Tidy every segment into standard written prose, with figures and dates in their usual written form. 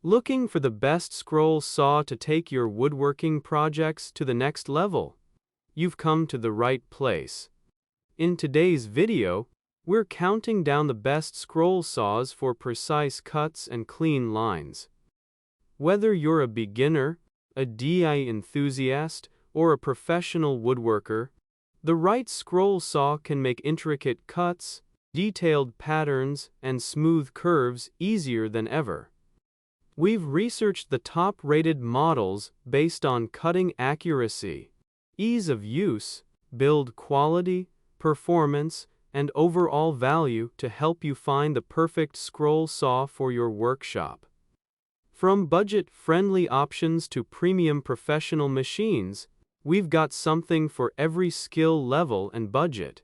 Looking for the best scroll saw to take your woodworking projects to the next level? You've come to the right place. In today's video, we're counting down the best scroll saws for precise cuts and clean lines. Whether you're a beginner, a DIY enthusiast, or a professional woodworker, the right scroll saw can make intricate cuts, detailed patterns, and smooth curves easier than ever. We've researched the top-rated models based on cutting accuracy, ease of use, build quality, performance, and overall value to help you find the perfect scroll saw for your workshop. From budget-friendly options to premium professional machines, we've got something for every skill level and budget.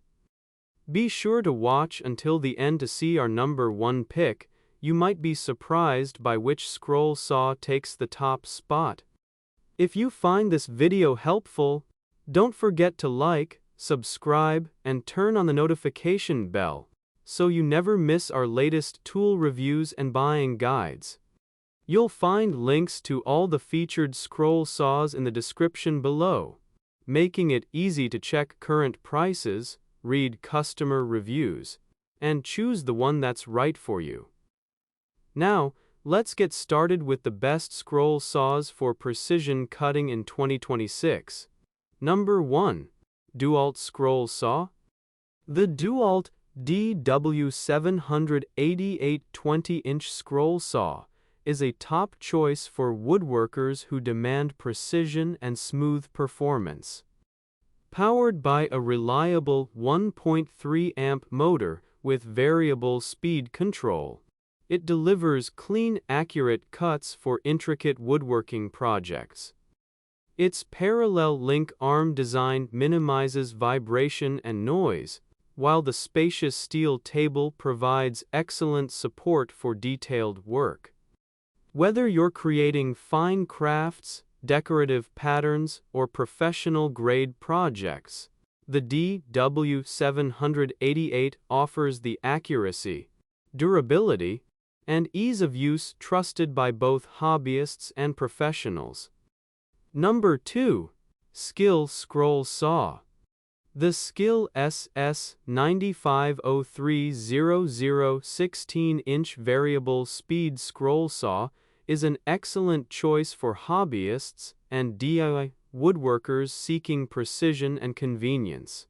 Be sure to watch until the end to see our number one pick. You might be surprised by which scroll saw takes the top spot. If you find this video helpful, don't forget to like, subscribe, and turn on the notification bell so you never miss our latest tool reviews and buying guides. You'll find links to all the featured scroll saws in the description below, making it easy to check current prices, read customer reviews, and choose the one that's right for you. Now, let's get started with the best scroll saws for precision cutting in 2026. Number 1. DEWALT Scroll Saw. The DEWALT DW788 20-inch scroll saw is a top choice for woodworkers who demand precision and smooth performance. Powered by a reliable 1.3 amp motor with variable speed control, it delivers clean, accurate cuts for intricate woodworking projects. Its parallel link arm design minimizes vibration and noise, while the spacious steel table provides excellent support for detailed work. Whether you're creating fine crafts, decorative patterns, or professional-grade projects, the DW788 offers the accuracy, durability, and ease of use trusted by both hobbyists and professionals. Number 2. SKIL Scroll Saw. The SKIL SS950300 16-inch variable speed scroll saw is an excellent choice for hobbyists and DIY woodworkers seeking precision and convenience.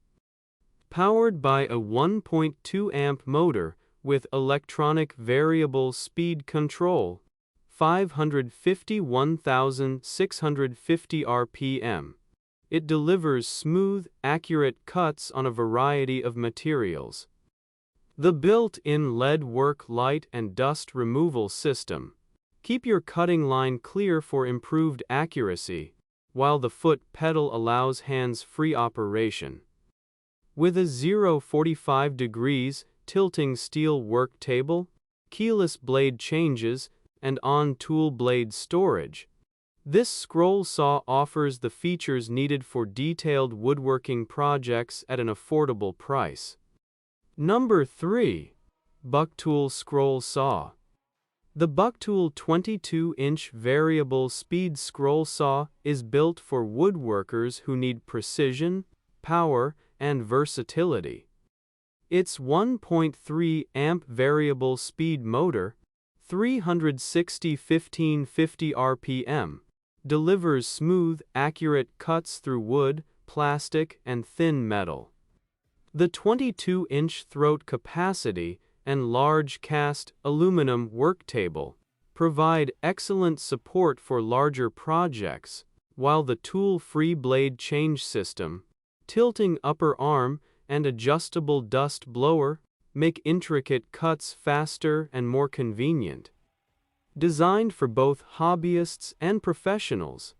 Powered by a 1.2 amp motor with electronic variable speed control, 551,650 RPM, it delivers smooth, accurate cuts on a variety of materials. The built-in LED work light and dust removal system keep your cutting line clear for improved accuracy, while the foot pedal allows hands-free operation. With a 0-45 degrees tilting steel work table, keyless blade changes, and on-tool blade storage, this scroll saw offers the features needed for detailed woodworking projects at an affordable price. Number 3. Bucktool Scroll Saw. The Bucktool 22-inch variable speed scroll saw is built for woodworkers who need precision, power, and versatility. Its 1.3 amp variable speed motor, 360 1550 RPM, delivers smooth, accurate cuts through wood, plastic, and thin metal. The 22-inch throat capacity and large cast aluminum work table provide excellent support for larger projects, while the tool-free blade change system, tilting upper arm, and adjustable dust blower make intricate cuts faster and more convenient. Designed for both hobbyists and professionals,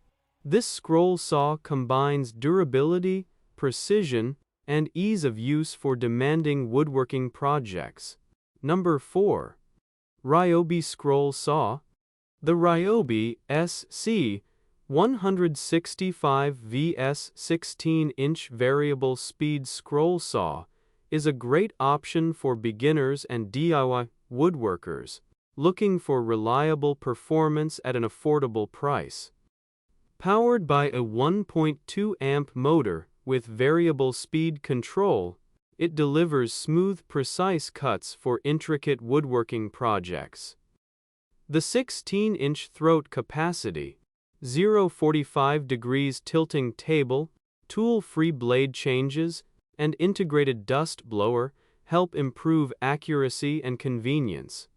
this scroll saw combines durability, precision, and ease of use for demanding woodworking projects. Number 4. RYOBI Scroll Saw. The RYOBI SC 165 vs 16-inch variable speed scroll saw is a great option for beginners and DIY woodworkers looking for reliable performance at an affordable price. Powered by a 1.2 amp motor with variable speed control, it delivers smooth, precise cuts for intricate woodworking projects. The 16-inch throat capacity, 0.45 degrees tilting table, tool-free blade changes, and integrated dust blower help improve accuracy and convenience.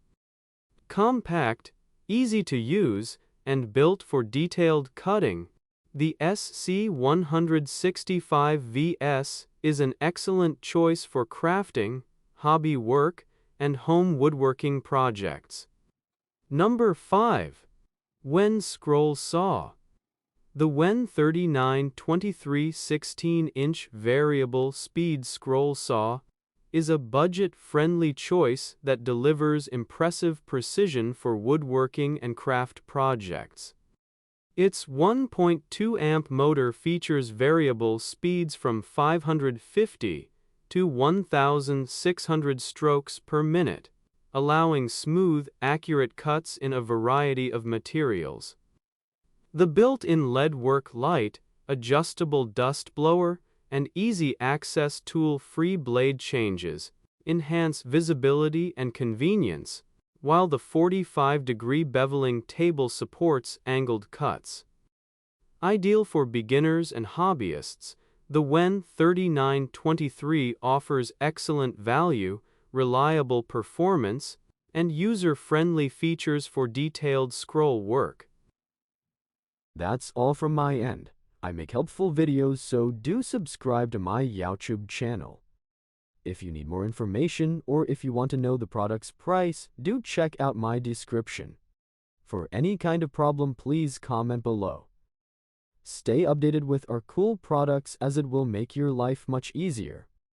Compact, easy to use, and built for detailed cutting, the SC165VS is an excellent choice for crafting, hobby work, and home woodworking projects. Number 5. Wen Scroll Saw. The Wen 3923 16-inch variable speed scroll saw is a budget-friendly choice that delivers impressive precision for woodworking and craft projects. Its 1.2 amp motor features variable speeds from 550 to 1,600 strokes per minute, allowing smooth, accurate cuts in a variety of materials. The built-in leadwork light, adjustable dust blower, and easy-access tool-free blade changes enhance visibility and convenience, while the 45-degree beveling table supports angled cuts. Ideal for beginners and hobbyists, the Wen 3923 offers excellent value, reliable performance, and user-friendly features for detailed scroll work. That's all from my end. I make helpful videos, so do subscribe to my YouTube channel. If you need more information or if you want to know the product's price, do check out my description. For any kind of problem, please comment below. Stay updated with our cool products as it will make your life much easier.